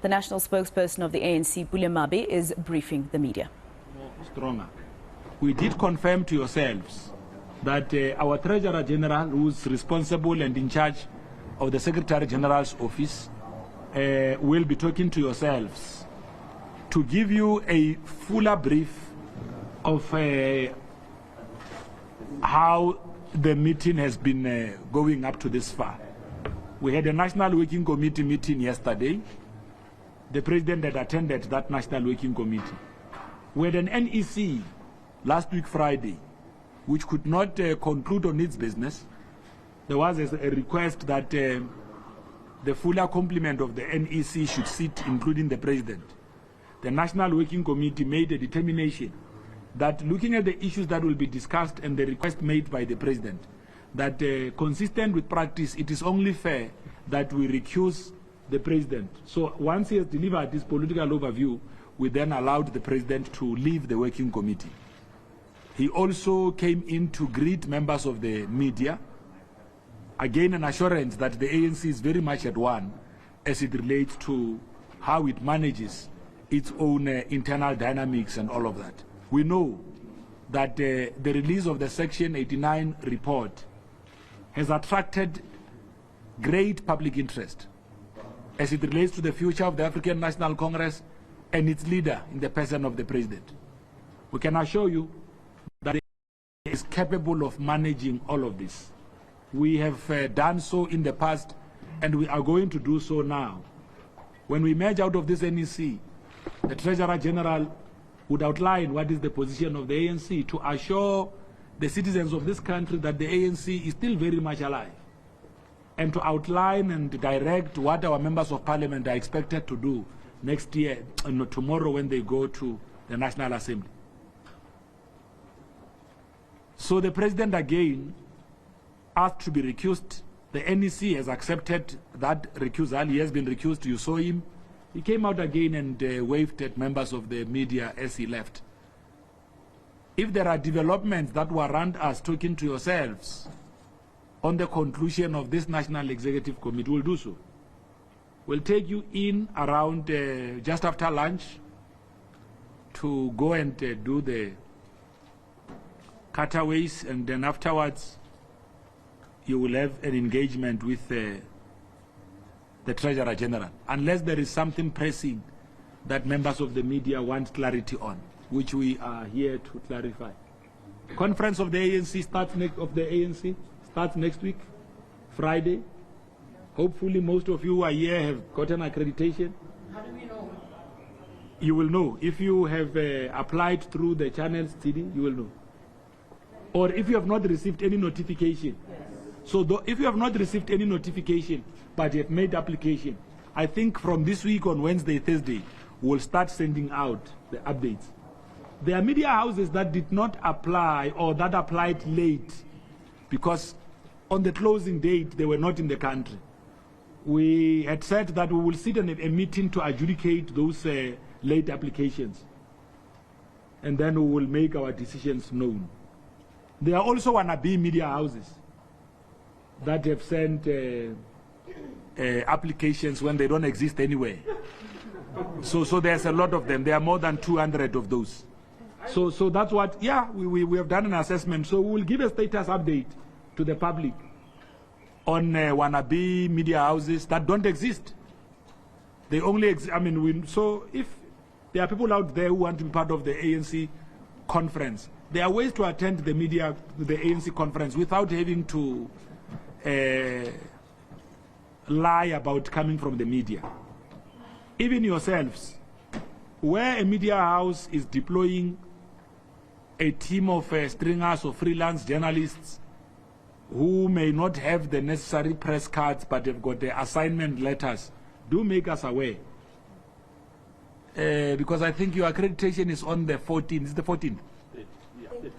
The national spokesperson of the ANC, Pule Mabe, is briefing the media. Stronger. We did confirm to yourselves that our Treasurer General, who is responsible and in charge of the Secretary General's office, will be talking to yourselves to give you a fuller brief of how the meeting has been going up to this far. We had a National Working Committee meeting yesterday. The President had attended that National Working Committee. We had an NEC last week Friday, which could not conclude on its business. There was a request that the fuller complement of the NEC should sit, including the President. The National Working Committee made a determination that looking at the issues that will be discussed and the request made by the President, that consistent with practice, it is only fair that we recuse the President. So once he has delivered this political overview, we then allowed the President to leave the Working Committee. He also came in to greet members of the media, again an assurance that the ANC is very much at one as it relates to how it manages its own internal dynamics and all of that. We know that the release of the Section 89 report has attracted great public interest as it relates to the future of the African National Congress and its leader in the person of the President. We can assure you that it is capable of managing all of this. We have done so in the past, and we are going to do so now. When we merge out of this NEC, the Treasurer General would outline what is the position of the ANC to assure the citizens of this country that the ANC is still very much alive, and to outline and direct what our members of parliament are expected to do next year, tomorrow when they go to the National Assembly. So the President again asked to be recused. The NEC has accepted that recusal. He has been recused. You saw him. He came out again and waved at members of the media as he left. If there are developments that warrant us talking to yourselves on the conclusion of this National Executive Committee, we'll do so. We'll take you in around just after lunch to go and do the cutaways, and then afterwards you will have an engagement with the Treasurer General, unless there is something pressing that members of the media want clarity on, which we are here to clarify. Conference of the ANC starts next week, Friday. Hopefully most of you who are here have gotten accreditation. How do we know? You will know. If you have applied through the channels CD, you will know. Or if you have not received any notification. Yes. So if you have not received any notification, but you have made application, I think from this week on Wednesday, Thursday, we'll start sending out the updates. There are media houses that did not apply or that applied late because on the closing date, they were not in the country. We had said that we will sit in a meeting to adjudicate those late applications, and then we will make our decisions known. There are also wannabe media houses that have sent applications when they don't exist anywhere. So there's a lot of them. There are more than 200 of those. So that's what, yeah, we have done an assessment. So we will give a status update to the public on wannabe media houses that don't exist. They only so if there are people out there who want to be part of the ANC conference, there are ways to attend the ANC conference without having to lie about coming from the media. Even yourselves, where a media house is deploying a team of stringers or freelance journalists who may not have the necessary press cards but have got the assignment letters, do make us aware. Because I think your accreditation is on the 14th. Is the 14th? Yeah, 15th.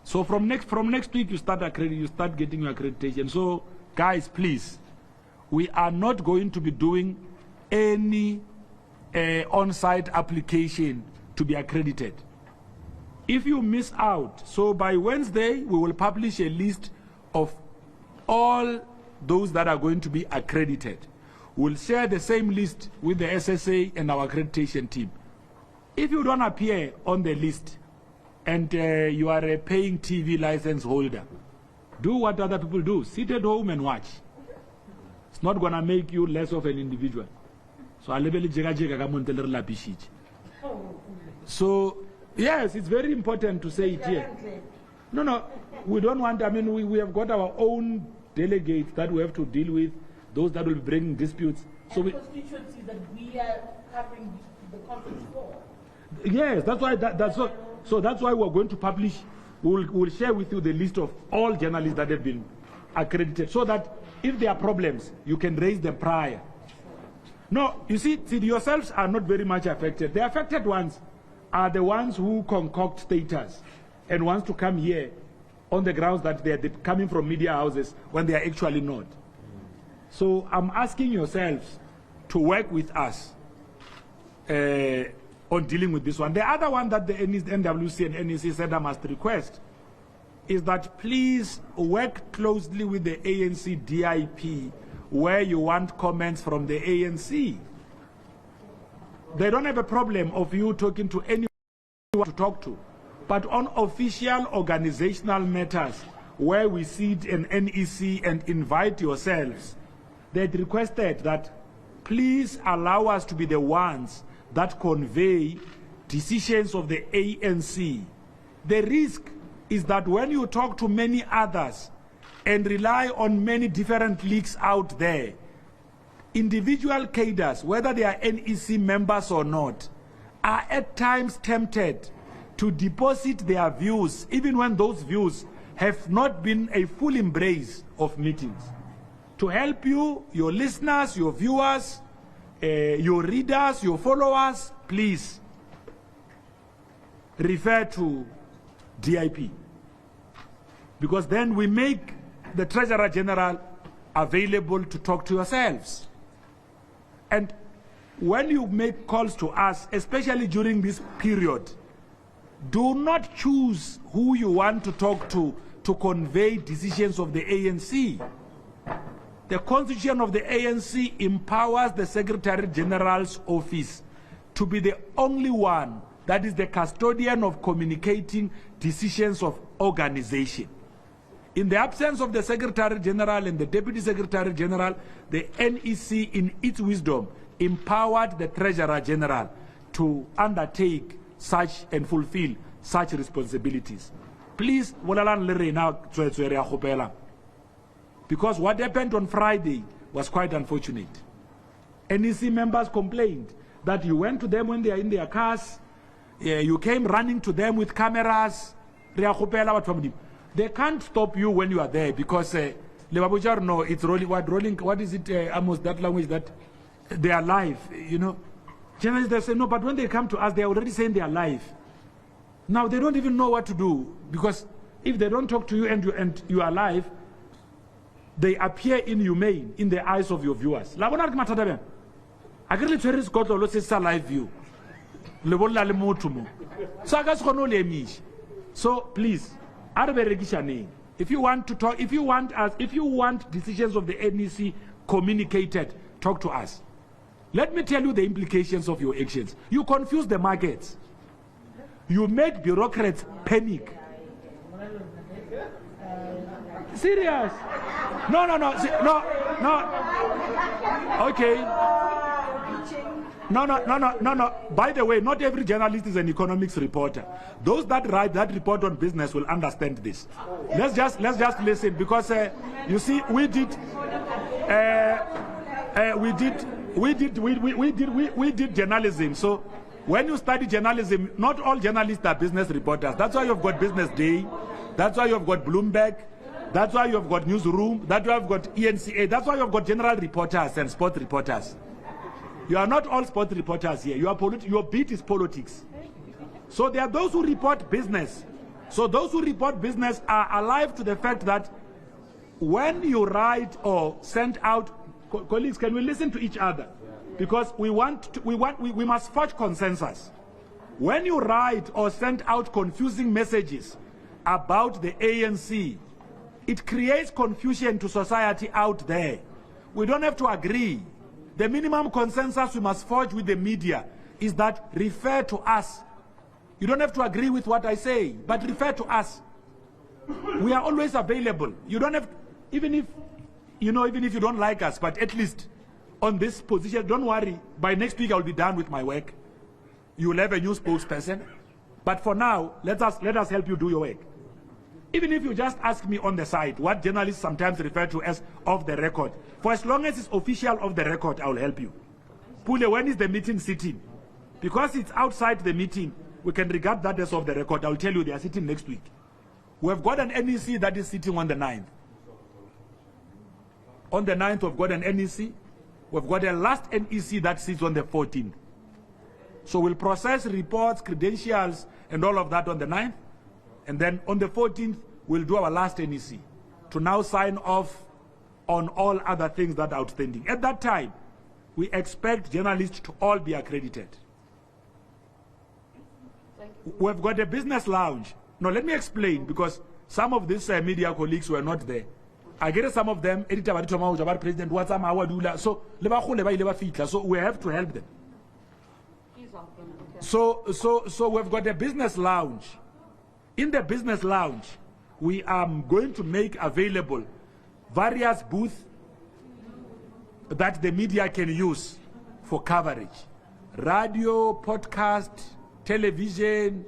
So from next week you start getting your accreditation. So guys, please, we are not going to be doing any on-site application to be accredited. If you miss out, so by Wednesday we will publish a list of all those that are going to be accredited. We'll share the same list with the SSA and our accreditation team. If you don't appear on the list and you are a paying TV license holder, do what other people do. Sit at home and watch. It's not going to make you less of an individual. So, yes, it's very important to say it here. No, we don't want, I mean, we have got our own delegates that we have to deal with, those that will bring disputes. So constituencies that we are covering the conference for. Yes, that's why, so that's why we're going to publish, we'll share with you the list of all journalists that have been accredited, so that if there are problems, you can raise them prior. No, you see, yourselves are not very much affected. The affected ones are the ones who concoct status and wants to come here on the grounds that they are coming from media houses when they are actually not. So I'm asking yourselves to work with us on dealing with this one. The other one that the NWC and NEC said I must request is that please work closely with the ANC DIP where you want comments from the ANC. They don't have a problem of you talking to anyone to talk to, but on official organizational matters where we sit in NEC and invite yourselves, they requested that please allow us to be the ones that convey decisions of the ANC. The risk is that when you talk to many others and rely on many different leaks out there, individual cadres, whether they are NEC members or not, are at times tempted to deposit their views, even when those views have not been a full embrace of meetings. To help you, your listeners, your viewers, your readers, your followers, please refer to DIP. Because then we make the Treasurer General available to talk to yourselves. And when you make calls to us, especially during this period, do not choose who you want to talk to convey decisions of the ANC. The Constitution of the ANC empowers the Secretary General's office to be the only one that is the custodian of communicating decisions of organization. In the absence of the Secretary General and the Deputy Secretary General, the NEC, in its wisdom, empowered the Treasurer General to undertake such and fulfill such responsibilities. Please, because what happened on Friday was quite unfortunate. NEC members complained that you went to them when they are in their cars, you came running to them with cameras. They can't stop you when you are there because no, it's rolling. What is it? Almost that language that they are live. You know, journalists they say no, but when they come to us, they are already saying they are live. Now they don't even know what to do because if they don't talk to you and you are live, they appear inhumane in the eyes of your viewers. Live view. So please, if you want to talk, if you want decisions of the NEC communicated, talk to us. Let me tell you the implications of your actions. You confuse the markets. You make bureaucrats panic. Serious? No. Okay. No. By the way, not every journalist is an economics reporter. Those that write that report on business will understand this. Let's just listen because you see, we did journalism. So when you study journalism, not all journalists are business reporters. That's why you've got Business Day. That's why you've got Bloomberg. That's why you've got Newsroom. That's why you've got ENCA. That's why you've got general reporters and sport reporters. You are not all sport reporters here. Your beat is politics. So there are those who report business. So those who report business are alive to the fact that when you write or send out, colleagues, can we listen to each other? Because we must forge consensus. When you write or send out confusing messages about the ANC, it creates confusion to society out there. We don't have to agree. The minimum consensus we must forge with the media is that refer to us. You don't have to agree with what I say, but refer to us. We are always available. You don't have, even if you don't like us, but at least on this position, don't worry. By next week, I'll be done with my work. You will have a new spokesperson. But for now, let us help you do your work. Even if you just ask me on the side, what journalists sometimes refer to as off the record, for as long as it's official off the record, I'll help you. Pule, when is the meeting sitting? Because it's outside the meeting, we can regard that as off the record. I'll tell you they are sitting next week. We have got an NEC that is sitting on the 9th. On the 9th, we've got an NEC. We've got a last NEC that sits on the 14th. So we'll process reports, credentials, and all of that on the 9th. And then on the 14th, we'll do our last NEC to now sign off on all other things that are outstanding. At that time, we expect journalists to all be accredited. We've got a business lounge. Now, let me explain, because some of these media colleagues were not there. I get some of them, President, what's so we have to help them. So we've got a business lounge. In the business lounge, we are going to make available various booths that the media can use for coverage. Radio, podcast, television,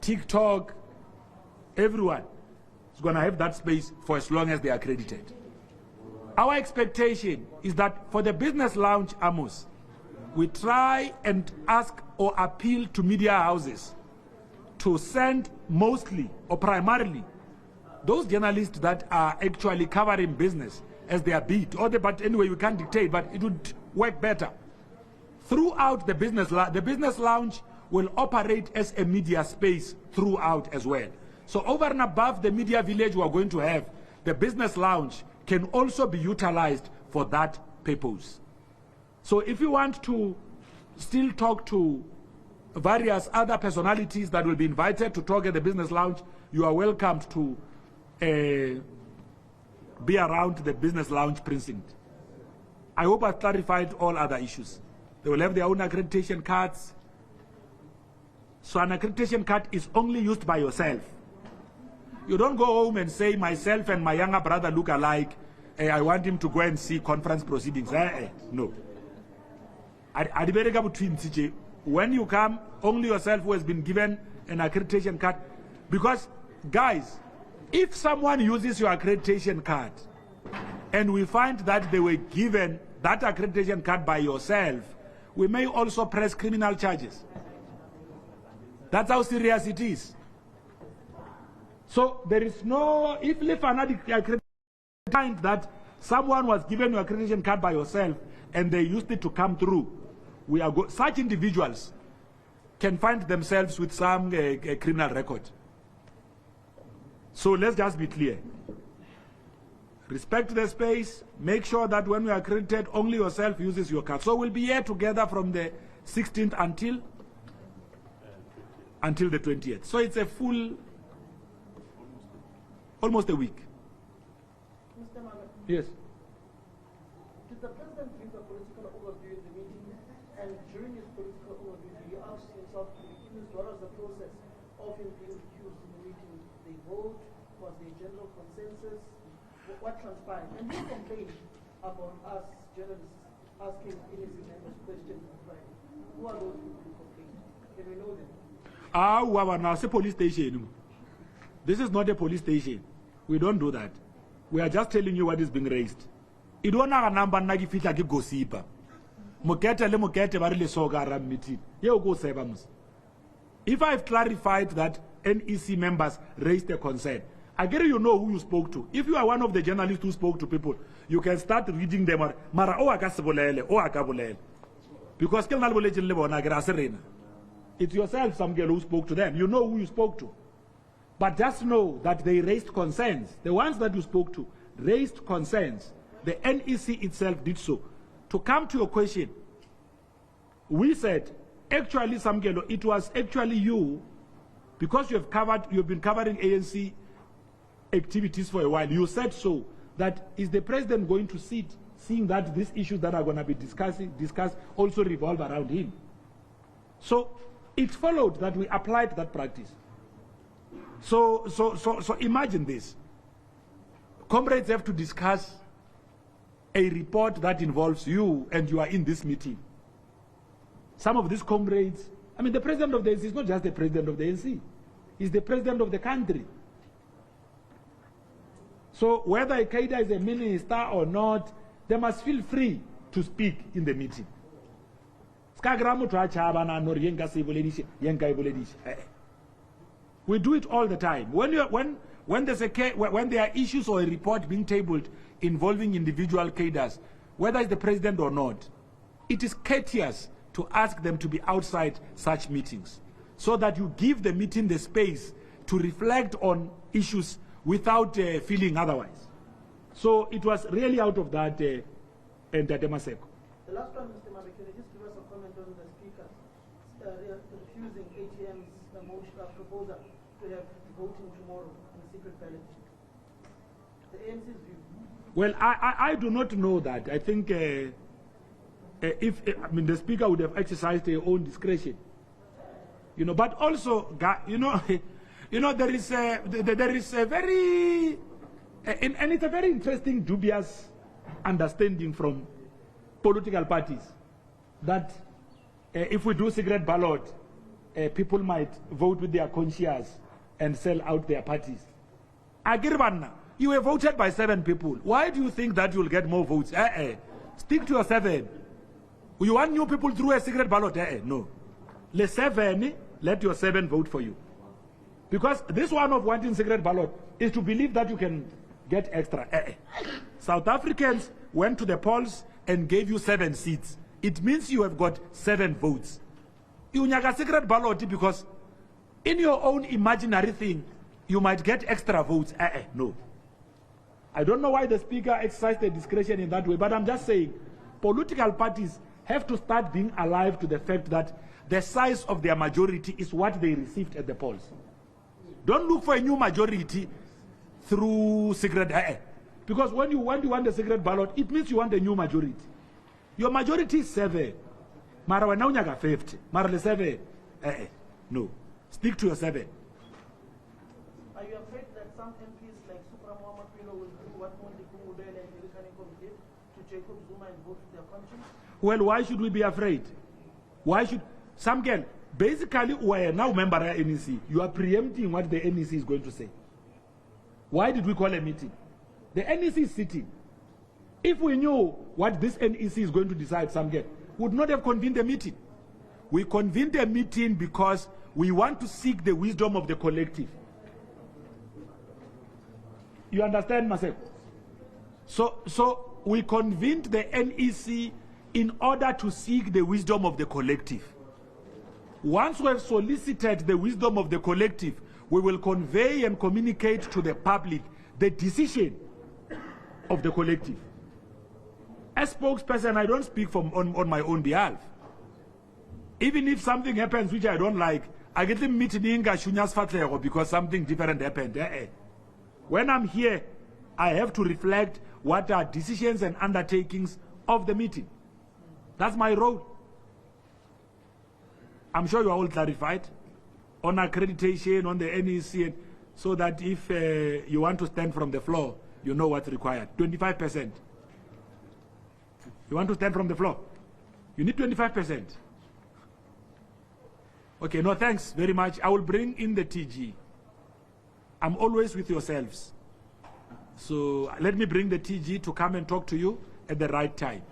TikTok, everyone is going to have that space for as long as they are accredited. Our expectation is that for the business lounge, Amos, we try and ask or appeal to media houses to send mostly or primarily those journalists that are actually covering business as their beat. But anyway, we can't dictate, but it would work better. Throughout the business lounge will operate as a media space throughout as well. So over and above the media village we are going to have, the business lounge can also be utilized for that purpose. So if you want to still talk to various other personalities that will be invited to talk at the business lounge, you are welcomed to be around the business lounge precinct. I hope I've clarified all other issues. They will have their own accreditation cards. So an accreditation card is only used by yourself. You don't go home and say, myself and my younger brother look alike. I want him to go and see conference proceedings. No. When you come, only yourself who has been given an accreditation card. Because, guys, if someone uses your accreditation card and we find that they were given that accreditation card by yourself, we may also press criminal charges. That's how serious it is. So there is no, if an accreditation find that someone was given your accreditation card by yourself and they used it to come through, such individuals can find themselves with some criminal record. So let's just be clear. Respect the space. Make sure that when we are accredited, only yourself uses your card. So we'll be here together from the 16th until the 20th. So it's a full, almost a week. Mr. Mabe. Yes. Did the President give a political overview in the meeting? And during his political overview, he asked himself, what was the process of him being accused in the meeting? They vote? Was there general consensus? What transpired? And he complained about us journalists asking innocent members questions on Friday. Who are those people who complained? Can we know them? Now it's a police station. This is not a police station. We don't do that. We are just telling you what is being raised. You don't have a number nagi fitla ki gossipa. Mukete barile soga ram meeting. Ye go sebams. If I've clarified that NEC members raised a concern, I get you know who you spoke to. If you are one of the journalists who spoke to people, you can start reading them. Mara o akabolele o akabolele. Because it's yourself, some girl who spoke to them. You know who you spoke to. But just know that they raised concerns. The ones that you spoke to raised concerns. The NEC itself did so. To come to your question, we said, actually, Samgelo, it was actually you, because you've been covering ANC activities for a while. You said so, that is the president going to sit seeing that these issues that are going to be discussed also revolve around him. So it followed that we applied that practice. So imagine this. Comrades have to discuss a report that involves you, and you are in this meeting. Some of these comrades, I mean, the president of the ANC is not just the president of the ANC, he's the president of the country. So whether a Qaeda is a minister or not, they must feel free to speak in the meeting. We do it all the time. When there are issues or a report being tabled involving individual cadres, whether it's the president or not, it is courteous to ask them to be outside such meetings, so that you give the meeting the space to reflect on issues without feeling otherwise. So it was really out of that and Maseko. The last one, Mr. Mabe, can you just give us a comment on the Speaker refusing ATM's proposal to have voting tomorrow on the secret ballot? The ANC's view. Well, I do not know that. I think I mean, the Speaker would have exercised their own discretion, you know. But also, you know, there is a very and it's a very interesting, dubious understanding from political parties that if we do secret ballot, people might vote with their conscience and sell out their parties. Agirvana, you were voted by 7 people. Why do you think that you'll get more votes? Stick to your 7. You want new people through a secret ballot? No. Let 7, let your 7 vote for you. Because this one of wanting secret ballot is to believe that you can get extra. South Africans went to the polls and gave you 7 seats. It means you have got 7 votes. You need a secret ballot because in your own imaginary thing, you might get extra votes. No. I don't know why the Speaker exercised the discretion in that way, but I'm just saying political parties have to start being alive to the fact that the size of their majority is what they received at the polls. Don't look for a new majority through secret. Because when you want a secret ballot, it means you want a new majority. Your majority is 7. Mara when you have 50. Mara le 7. No. Stick to your 7. Are you afraid that some MPs like Pule will do what Mondi Kumudele and Erikanikov did to Jacob Zuma and vote with their conscience? Well, why should we be afraid? Why should some girl? Basically, we are now member of NEC. You are preempting what the NEC is going to say. Why did we call a meeting? The NEC is sitting. If we knew what this NEC is going to decide, some girl would not have convened a meeting. We convened a meeting because we want to seek the wisdom of the collective. You understand, Maseko? So we convened the NEC in order to seek the wisdom of the collective. Once we have solicited the wisdom of the collective, we will convey and communicate to the public the decision of the collective. As spokesperson, I don't speak on my own behalf. Even if something happens which I don't like, I get them meeting because something different happened. When I'm here, I have to reflect what are decisions and undertakings of the meeting. That's my role. I'm sure you are all clarified on accreditation, on the NEC, so that if you want to stand from the floor, you know what's required. 25%. You want to stand from the floor? You need 25%. Okay, no, thanks very much. I will bring in the TG. I'm always with yourselves. So let me bring the TG to come and talk to you at the right time.